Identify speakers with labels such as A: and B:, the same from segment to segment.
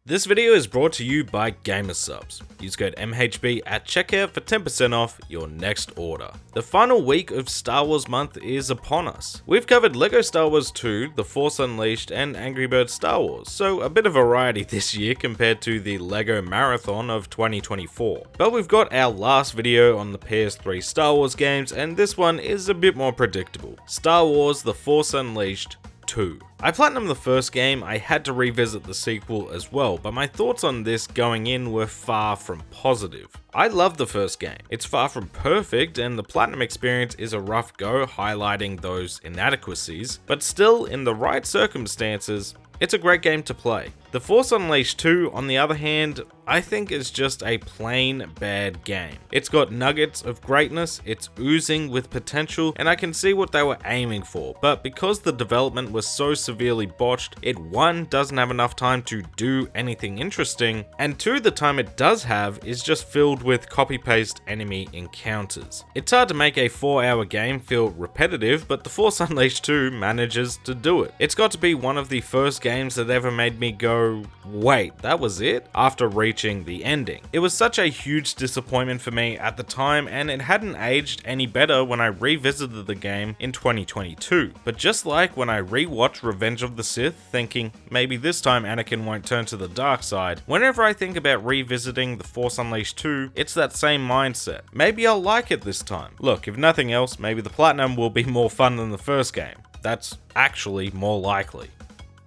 A: This video is brought to you by Gamersubs. Use code MHB at checkout for 10% off your next order. The final week of Star Wars month is upon us. We've covered LEGO Star Wars 2, The Force Unleashed, and Angry Birds Star Wars, so a bit of variety this year compared to the LEGO Marathon of 2024. But we've got our last video on the PS3 Star Wars games, and this one is a bit more predictable. Star Wars The Force Unleashed 2. I platinumed the first game. I had to revisit the sequel as well, but my thoughts on this going in were far from positive. I love the first game. It's far from perfect, and the platinum experience is a rough go, highlighting those inadequacies, but still, in the right circumstances, it's a great game to play. The Force Unleashed 2, on the other hand, I think is just a plain bad game. It's got nuggets of greatness, it's oozing with potential, and I can see what they were aiming for, but because the development was so severely botched, it 1, doesn't have enough time to do anything interesting, and 2, the time it does have is just filled with copy-paste enemy encounters. It's hard to make a 4-hour game feel repetitive, but The Force Unleashed 2 manages to do it. It's got to be one of the first games that ever made me go, wait, that was it? After reaching the ending. It was such a huge disappointment for me at the time, and it hadn't aged any better when I revisited the game in 2022. But just like when I rewatched Revenge of the Sith, thinking maybe this time Anakin won't turn to the dark side, whenever I think about revisiting The Force Unleashed 2, it's that same mindset. Maybe I'll like it this time. Look, if nothing else, maybe the platinum will be more fun than the first game. That's actually more likely.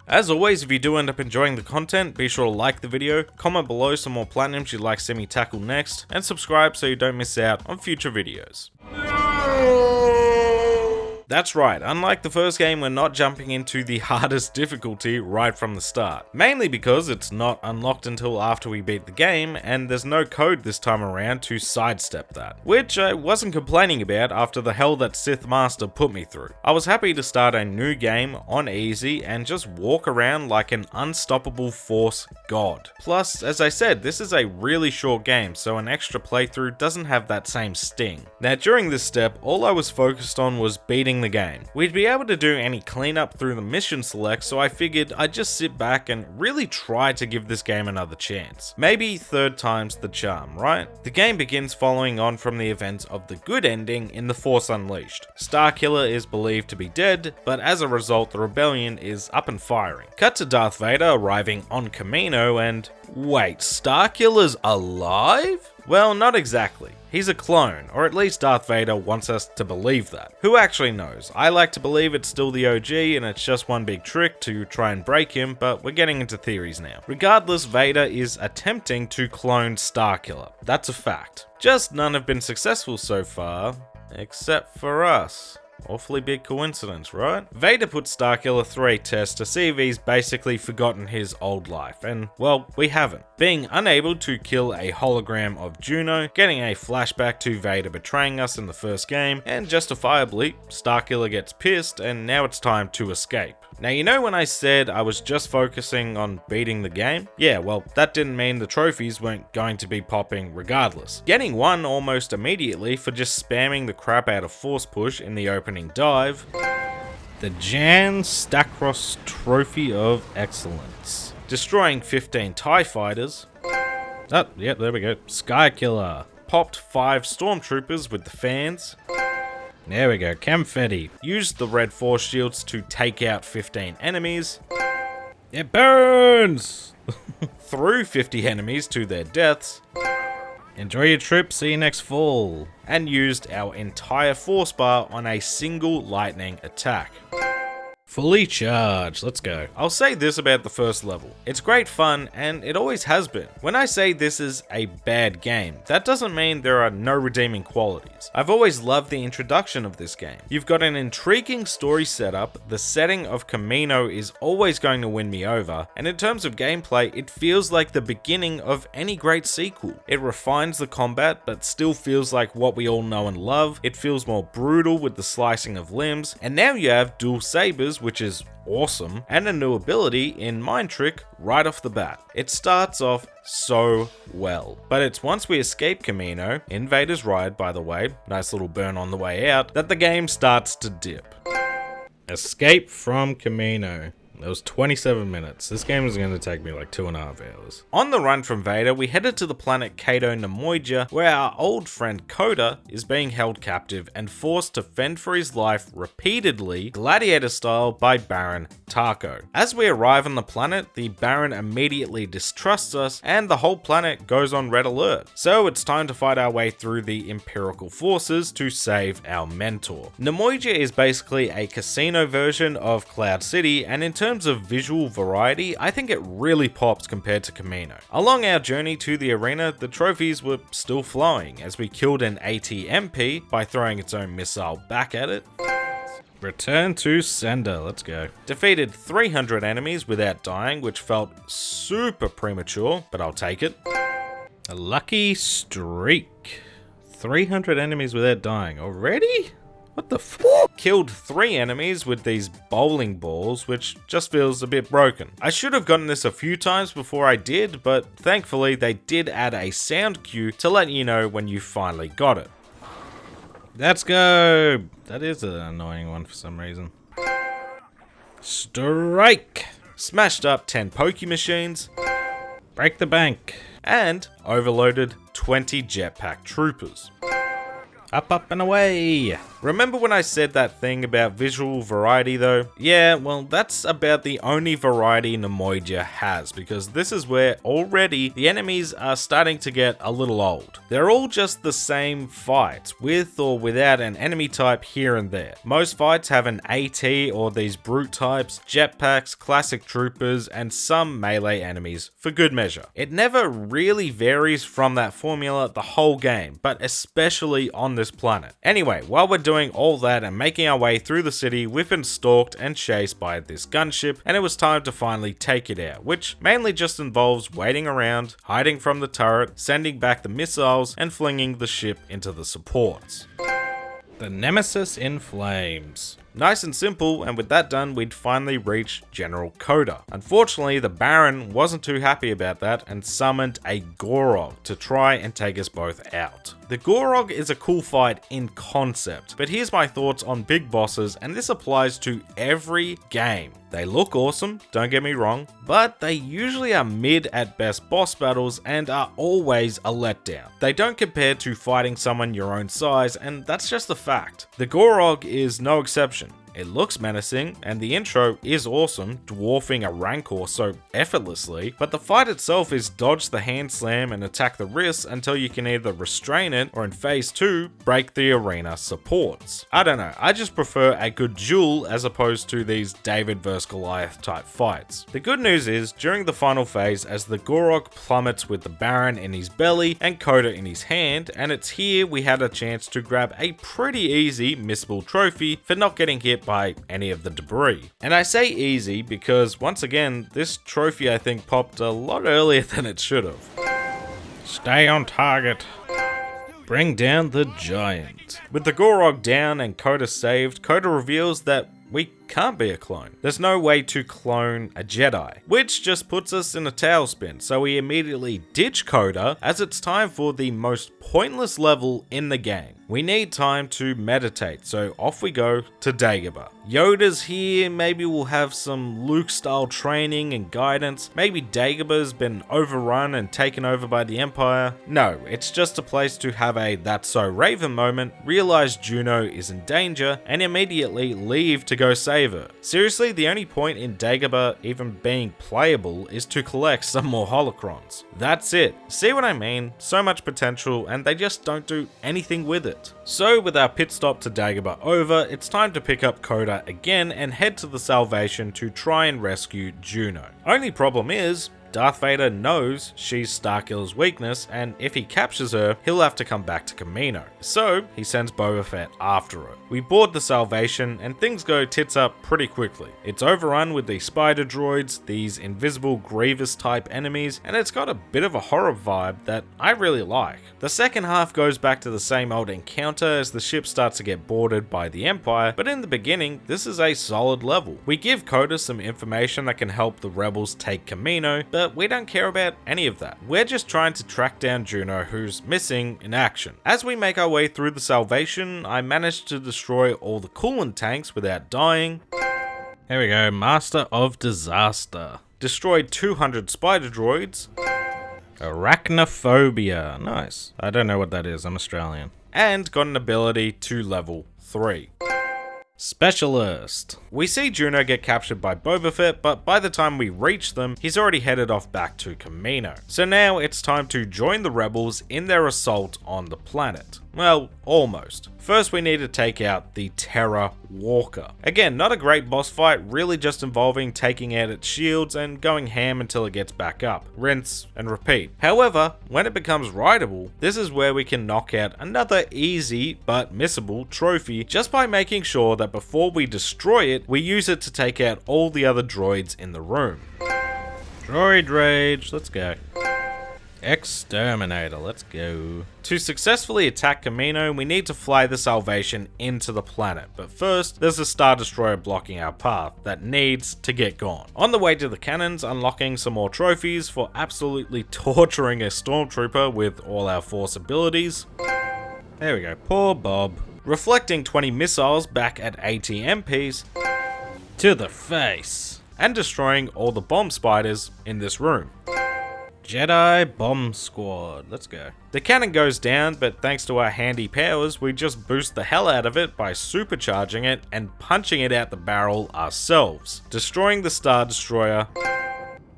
A: As always, if you do end up enjoying the content, be sure to like the video, comment below some more platinums you'd like to see me tackle next, and subscribe so you don't miss out on future videos. That's right, unlike the first game, we're not jumping into the hardest difficulty right from the start. Mainly because it's not unlocked until after we beat the game, and there's no code this time around to sidestep that. Which I wasn't complaining about after the hell that Sith Master put me through. I was happy to start a new game on easy and just walk around like an unstoppable Force god. Plus, as I said, this is a really short game, so an extra playthrough doesn't have that same sting. Now during this step, all I was focused on was beating the game. We'd be able to do any cleanup through the mission select, so I figured I'd just sit back and really try to give this game another chance. Maybe third time's the charm, right? The game begins following on from the events of the good ending in The Force Unleashed. Starkiller is believed to be dead, but as a result the rebellion is up and firing. Cut to Darth Vader arriving on Kamino and wait, Starkiller's alive? Well, not exactly. He's a clone, or at least Darth Vader wants us to believe that. Who actually knows? I like to believe it's still the OG and it's just one big trick to try and break him, but we're getting into theories now. Regardless, Vader is attempting to clone Starkiller. That's a fact. Just none have been successful so far, except for us. Awfully big coincidence, right? Vader put Starkiller through a test to see if he's basically forgotten his old life, and well, we haven't. Being unable to kill a hologram of Juno, getting a flashback to Vader betraying us in the first game, and justifiably, Starkiller gets pissed and now it's time to escape. Now you know when I said I was just focusing on beating the game? Yeah, well that didn't mean the trophies weren't going to be popping regardless. Getting one almost immediately for just spamming the crap out of Force Push in the opening dive. The Jan Stackross Trophy of Excellence. Destroying 15 TIE fighters. Oh, yeah, there we go. Skykiller. Popped 5 stormtroopers with the fans. There we go, Camfetti. Used the red force shields to take out 15 enemies. It burns! Threw 50 enemies to their deaths. Enjoy your trip, see you next fall. And used our entire force bar on a single lightning attack. Fully charged, let's go. I'll say this about the first level. It's great fun, and it always has been. When I say this is a bad game, that doesn't mean there are no redeeming qualities. I've always loved the introduction of this game. You've got an intriguing story setup, the setting of Kamino is always going to win me over, and in terms of gameplay, it feels like the beginning of any great sequel. It refines the combat, but still feels like what we all know and love. It feels more brutal with the slicing of limbs, and now you have dual sabers, which is awesome, and a new ability in Mind Trick right off the bat. It starts off so well, but it's once we escape Kamino, in Vader's ride by the way, nice little burn on the way out, that the game starts to dip. Escape from Kamino. It was 27 minutes. This game is going to take me like 2.5 hours. On the run from Vader, we headed to the planet Cato Nemoidia, where our old friend Coda is being held captive and forced to fend for his life repeatedly, gladiator style, by Baron Tarko. As we arrive on the planet, the Baron immediately distrusts us and the whole planet goes on red alert. So it's time to fight our way through the Imperial forces to save our mentor. Nemoidia is basically a casino version of Cloud City, and in terms of visual variety, I think it really pops compared to Camino. Along our journey to the arena, the trophies were still flowing as we killed an AT-MP by throwing its own missile back at it. Return to sender, let's go. Defeated 300 enemies without dying, which felt super premature, but I'll take it. A lucky streak. 300 enemies without dying already? What the f? Killed 3 enemies with these bowling balls, which just feels a bit broken. I should have gotten this a few times before I did, but thankfully they did add a sound cue to let you know when you finally got it. Let's go! That is an annoying one for some reason. Strike! Smashed up 10 Poke machines. Break the bank. And overloaded 20 jetpack troopers. Up, up, and away! Remember when I said that thing about visual variety though? Yeah, well that's about the only variety Nemoidia has, because this is where already the enemies are starting to get a little old. They're all just the same fights, with or without an enemy type here and there. Most fights have an AT or these brute types, jetpacks, classic troopers, and some melee enemies for good measure. It never really varies from that formula the whole game, but especially on this planet. Anyway, while we're doing all that and making our way through the city, we've been stalked and chased by this gunship, and it was time to finally take it out, which mainly just involves waiting around, hiding from the turret, sending back the missiles, and flinging the ship into the supports. The Nemesis in Flames. Nice and simple, and with that done, we'd finally reached General Coda. Unfortunately, the Baron wasn't too happy about that and summoned a Gorog to try and take us both out. The Gorog is a cool fight in concept, but here's my thoughts on big bosses, and this applies to every game. They look awesome, don't get me wrong, but they usually are mid at best boss battles and are always a letdown. They don't compare to fighting someone your own size, and that's just a fact. The Gorog is no exception. It looks menacing, and the intro is awesome, dwarfing a Rancor so effortlessly, but the fight itself is dodge the hand slam and attack the wrists until you can either restrain it, or in phase 2, break the arena supports. I don't know, I just prefer a good duel as opposed to these David vs Goliath type fights. The good news is, during the final phase, as the Gorog plummets with the Baron in his belly and Coda in his hand, and it's here we had a chance to grab a pretty easy missable trophy for not getting hit by any of the debris. And I say easy because, once again, this trophy I think popped a lot earlier than it should have. Stay on target. Bring down the giant. With the Gorog down and Coda saved, Coda reveals that we can't be a clone. There's no way to clone a Jedi, which just puts us in a tailspin, so we immediately ditch Coda as it's time for the most pointless level in the game. We need time to meditate, so off we go to Dagobah. Yoda's here, maybe we'll have some Luke-style training and guidance. Maybe Dagobah's been overrun and taken over by the Empire. No, it's just a place to have a That's So Raven moment, realize Juno is in danger, and immediately leave to go save her. Seriously, the only point in Dagobah even being playable is to collect some more holocrons. That's it. See what I mean? So much potential, and they just don't do anything with it. So with our pit stop to Dagobah over, it's time to pick up Coda again and head to the Salvation to try and rescue Juno. Only problem is, Darth Vader knows she's Starkill's weakness, and if he captures her, he'll have to come back to Camino. So he sends Boba Fett after her. We board the Salvation, and things go tits up pretty quickly. It's overrun with these spider droids, these invisible Grievous type enemies, and it's got a bit of a horror vibe that I really like. The second half goes back to the same old encounter as the ship starts to get boarded by the Empire, but in the beginning, this is a solid level. We give Coda some information that can help the rebels take Camino, but we don't care about any of that. We're just trying to track down Juno, who's missing in action. As we make our way through the Salvation, I managed to destroy all the coolant tanks without dying. Here we go, Master of Disaster. Destroyed 200 spider droids. Arachnophobia. Nice. I don't know what that is, I'm Australian. And got an ability to level 3. Specialist. We see Juno get captured by Boba Fett, but by the time we reach them, he's already headed off back to Kamino. So now it's time to join the rebels in their assault on the planet. Well, almost. First we need to take out the Terror Walker. Again, not a great boss fight, really just involving taking out its shields and going ham until it gets back up. Rinse and repeat. However, when it becomes rideable, this is where we can knock out another easy but missable trophy just by making sure that before we destroy it, we use it to take out all the other droids in the room. Droid rage, let's go. Exterminator, let's go. To successfully attack Kamino, we need to fly the Salvation into the planet, but first, there's a Star Destroyer blocking our path that needs to get gone. On the way to the cannons, unlocking some more trophies for absolutely torturing a Stormtrooper with all our Force abilities. There we go, poor Bob. Reflecting 20 missiles back at ATMPs to the face, and destroying all the bomb spiders in this room. Jedi Bomb Squad, let's go. The cannon goes down, but thanks to our handy powers, we just boost the hell out of it by supercharging it and punching it out the barrel ourselves, destroying the Star Destroyer,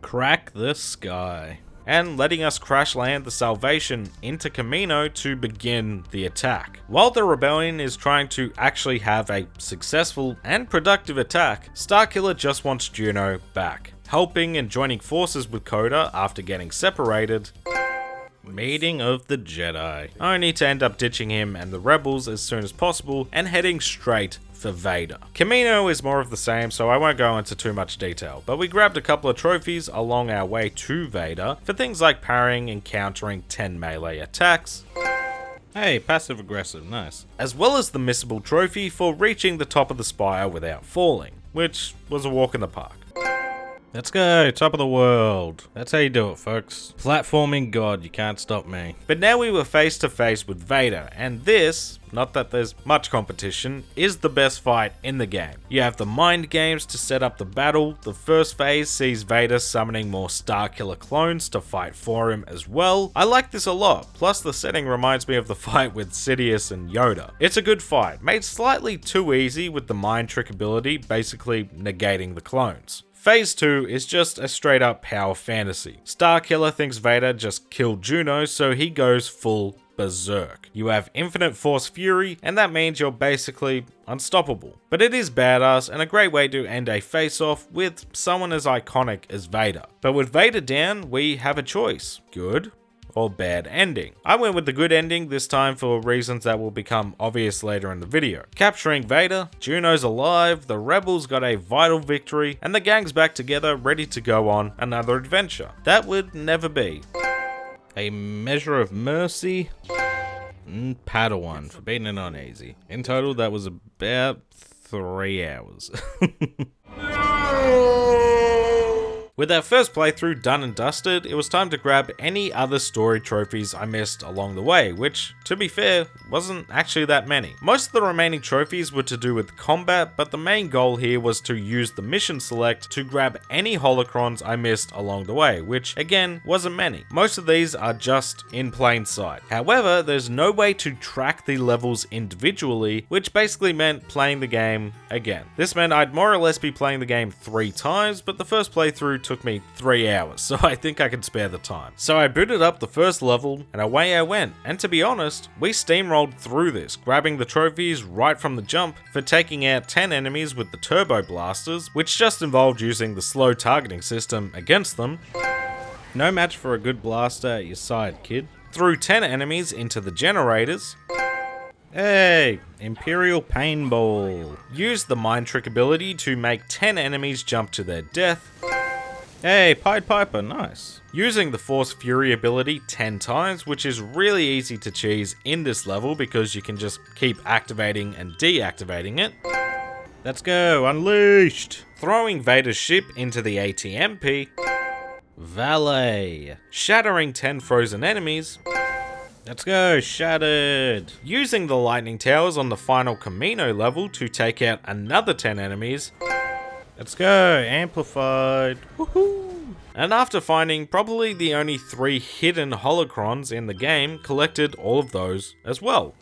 A: crack the sky, and letting us crash land the Salvation into Kamino to begin the attack. While the rebellion is trying to actually have a successful and productive attack, Starkiller just wants Juno back, helping and joining forces with Coda after getting separated. Meeting of the Jedi, only to end up ditching him and the rebels as soon as possible and heading straight for Vader. Kamino is more of the same, so I won't go into too much detail, but we grabbed a couple of trophies along our way to Vader for things like parrying and countering 10 melee attacks. Hey, passive aggressive, nice. As well as the missable trophy for reaching the top of the spire without falling, which was a walk in the park. Let's go, top of the world. That's how you do it, folks. Platforming God, you can't stop me. But now we were face to face with Vader, and this, not that there's much competition, is the best fight in the game. You have the mind games to set up the battle. The first phase sees Vader summoning more Starkiller clones to fight for him as well. I like this a lot, plus the setting reminds me of the fight with Sidious and Yoda. It's a good fight, made slightly too easy with the mind trick ability basically negating the clones. Phase 2 is just a straight up power fantasy. Starkiller thinks Vader just killed Juno, so he goes full berserk. You have infinite force fury, and that means you're basically unstoppable. But it is badass and a great way to end a face-off with someone as iconic as Vader. But with Vader down, we have a choice. Good or bad ending. I went with the good ending this time for reasons that will become obvious later in the video. Capturing Vader, Juno's alive, the rebels got a vital victory, and the gang's back together ready to go on another adventure. That would never be. A Measure of Mercy, Padawan for beating it on easy. In total, that was about 3 hours. With our first playthrough done and dusted, it was time to grab any other story trophies I missed along the way, which, to be fair, wasn't actually that many. Most of the remaining trophies were to do with combat, but the main goal here was to use the mission select to grab any holocrons I missed along the way, which, again, wasn't many. Most of these are just in plain sight. However, there's no way to track the levels individually, which basically meant playing the game again. This meant I'd more or less be playing the game 3 times, but the first playthrough took me 3 hours, so I think I can spare the time. So I booted up the first level, and away I went. And to be honest, we steamrolled through this, grabbing the trophies right from the jump for taking out 10 enemies with the turbo blasters, which just involved using the slow targeting system against them. No match for a good blaster at your side, kid. Threw 10 enemies into the generators. Hey, Imperial Paintball. Used the mind trick ability to make 10 enemies jump to their death. Hey, Pied Piper, nice. Using the Force Fury ability 10 times, which is really easy to cheese in this level because you can just keep activating and deactivating it. Let's go, unleashed! Throwing Vader's ship into the ATMP. Valet. Shattering 10 frozen enemies. Let's go, shattered! Using the lightning towers on the final Kamino level to take out another 10 enemies. Let's go, amplified. Woohoo! And after finding probably the only 3 hidden holocrons in the game, collected all of those as well.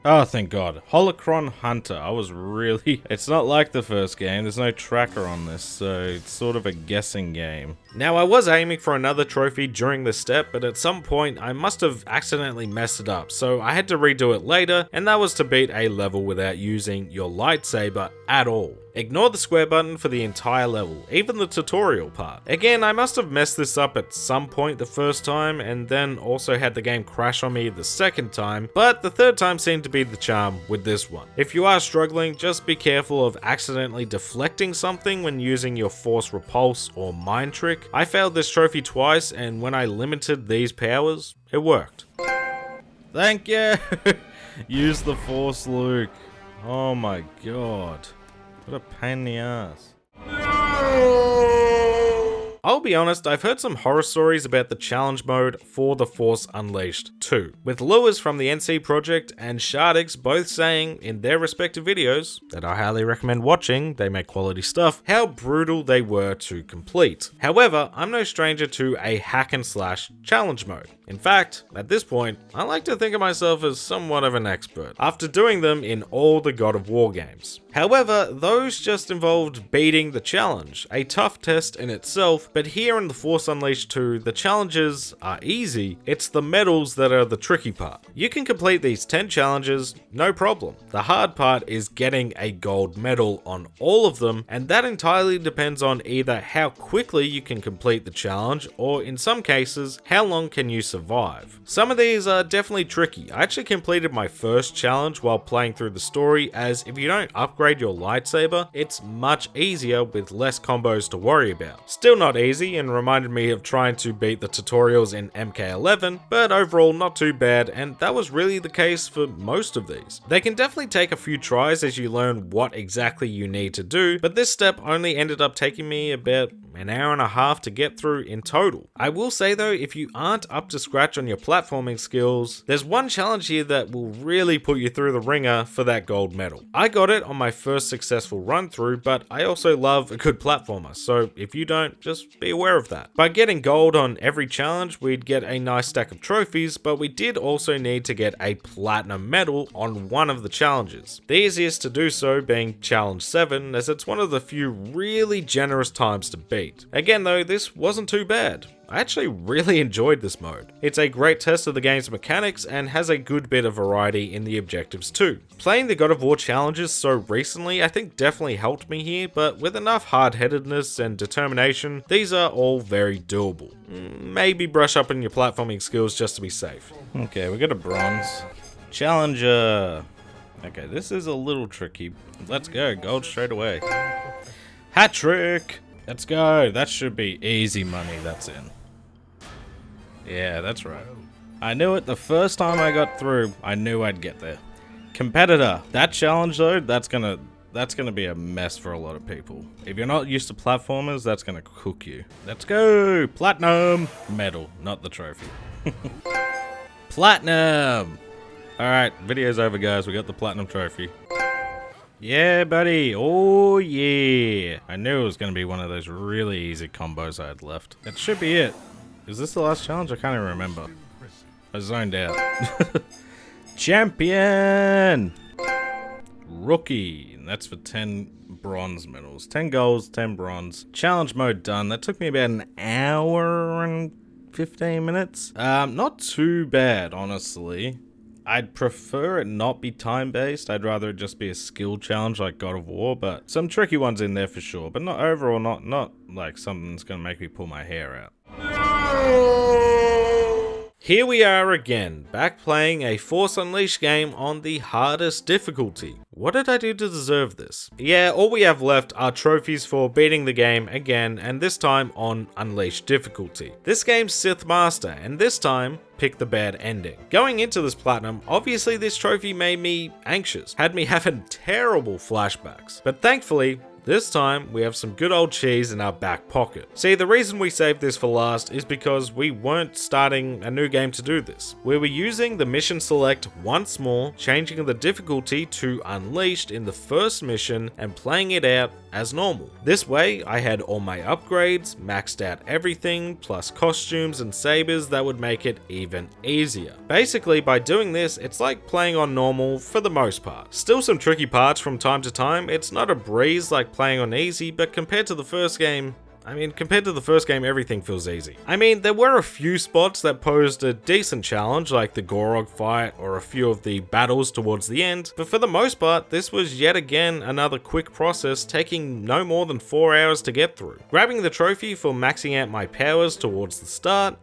A: Oh, thank God. Holocron Hunter. I was really... It's not like the first game. There's no tracker on this, so it's sort of a guessing game. Now, I was aiming for another trophy during this step, but at some point, I must have accidentally messed it up, so I had to redo it later, and that was to beat a level without using your lightsaber at all. Ignore the square button for the entire level, even the tutorial part. Again, I must have messed this up at some point the first time, and then also had the game crash on me the second time, but the third time seemed to be the charm with this one. If you are struggling, just be careful of accidentally deflecting something when using your force repulse or mind trick. I failed this trophy twice, and when I limited these powers, it worked. Thank you! Use the force, Luke. Oh my God. What a pain in the ass. I'll be honest, I've heard some horror stories about the challenge mode for The Force Unleashed 2, with Lewis from the NC Project and Shardix both saying in their respective videos, that I highly recommend watching, they make quality stuff, how brutal they were to complete. However, I'm no stranger to a hack and slash challenge mode. In fact, at this point, I like to think of myself as somewhat of an expert, after doing them in all the God of War games. However, those just involved beating the challenge, a tough test in itself, but here in The Force Unleashed 2, the challenges are easy, it's the medals that are the tricky part. You can complete these 10 challenges, no problem. The hard part is getting a gold medal on all of them, and that entirely depends on either how quickly you can complete the challenge, or in some cases, how long can you survive. Some of these are definitely tricky. I actually completed my first challenge while playing through the story, as if you don't upgrade your lightsaber, it's much easier with less combos to worry about. Still not easy, and reminded me of trying to beat the tutorials in MK11, but overall not too bad, and that was really the case for most of these. They can definitely take a few tries as you learn what exactly you need to do, but this step only ended up taking me about an hour and a half to get through in total. I will say though, if you aren't up to scratch on your platforming skills, there's one challenge here that will really put you through the ringer for that gold medal. I got it on my first successful run through, but I also love a good platformer, so if you don't, just be aware of that. By getting gold on every challenge, we'd get a nice stack of trophies, but we did also need to get a platinum medal on one of the challenges. The easiest to do so being challenge 7, as it's one of the few really generous times to beat. Again though, this wasn't too bad. I actually really enjoyed this mode. It's a great test of the game's mechanics and has a good bit of variety in the objectives too. Playing the God of War challenges so recently I think definitely helped me here, but with enough hard-headedness and determination, these are all very doable. Maybe brush up on your platforming skills just to be safe. Okay, we got a bronze. Challenger. Okay, this is a little tricky. Let's go, gold straight away. Hat trick! Let's go, that should be easy money that's in. Yeah, that's right. I knew it the first time I got through, I knew I'd get there. Competitor. That challenge though, that's gonna be a mess for a lot of people. If you're not used to platformers, that's gonna cook you. Let's go! Platinum! Medal, not the trophy. Platinum! Alright, video's over guys, we got the platinum trophy. Yeah, buddy. Oh, yeah. I knew it was going to be one of those really easy combos I had left. That should be it. Is this the last challenge? I can't even remember. I zoned out. Champion! Rookie. And that's for 10 bronze medals. 10 golds, 10 bronze. Challenge mode done. That took me about an hour and 15 minutes. Not too bad, honestly. I'd prefer it not be time-based. I'd rather it just be a skill challenge like God of War, but some tricky ones in there for sure. But not overall, not like something that's gonna make me pull my hair out. Here we are again, back playing a Force Unleashed game on the hardest difficulty. What did I do to deserve this? Yeah, all we have left are trophies for beating the game again, and this time on Unleashed difficulty. This game's Sith Master, and this time, pick the bad ending. Going into this platinum, obviously this trophy made me anxious, had me having terrible flashbacks, but thankfully, this time we have some good old cheese in our back pocket. See, the reason we saved this for last is because we weren't starting a new game to do this. We were using the mission select once more, changing the difficulty to Unleashed in the first mission and playing it out as normal. This way, I had all my upgrades, maxed out everything, plus costumes and sabers that would make it even easier. Basically, by doing this, it's like playing on normal for the most part. Still some tricky parts from time to time. It's not a breeze like playing on easy, but compared to the first game, everything feels easy. I mean, there were a few spots that posed a decent challenge, like the Gorog fight or a few of the battles towards the end, but for the most part, this was yet again another quick process taking no more than 4 hours to get through. Grabbing the trophy for maxing out my powers towards the start,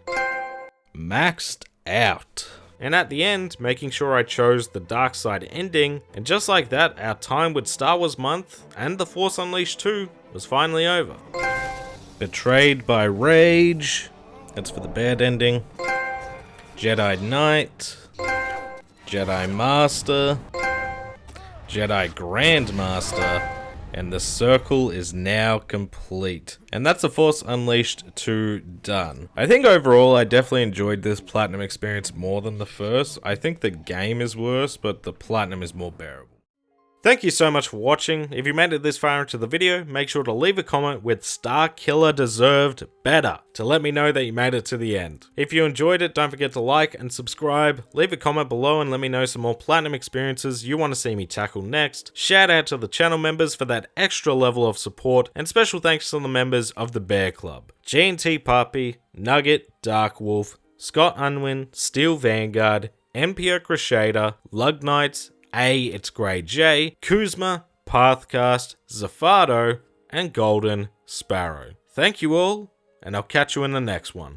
A: maxed out. And at the end, making sure I chose the dark side ending, and just like that, our time with Star Wars Month and The Force Unleashed 2 was finally over. Betrayed by Rage, that's for the bad ending. Jedi Knight, Jedi Master, Jedi Grandmaster, and the circle is now complete. And that's The Force Unleashed 2 done. I think overall I definitely enjoyed this Platinum experience more than the first. I think the game is worse, but the Platinum is more bearable. Thank you so much for watching. If you made it this far into the video, make sure to leave a comment with Star Killer deserved better to let me know that you made it to the end. If you enjoyed it, don't forget to like and subscribe. Leave a comment below and let me know some more Platinum experiences you want to see me tackle next. Shout out to the channel members for that extra level of support, and special thanks to the members of the Bear Club. G&T Puppy, Nugget, Dark Wolf, Scott Unwin, Steel Vanguard, MPO Crusader, Lug Knights, It's Grey J, Kuzma, Pathcast, Zafado, and Golden Sparrow. Thank you all, and I'll catch you in the next one.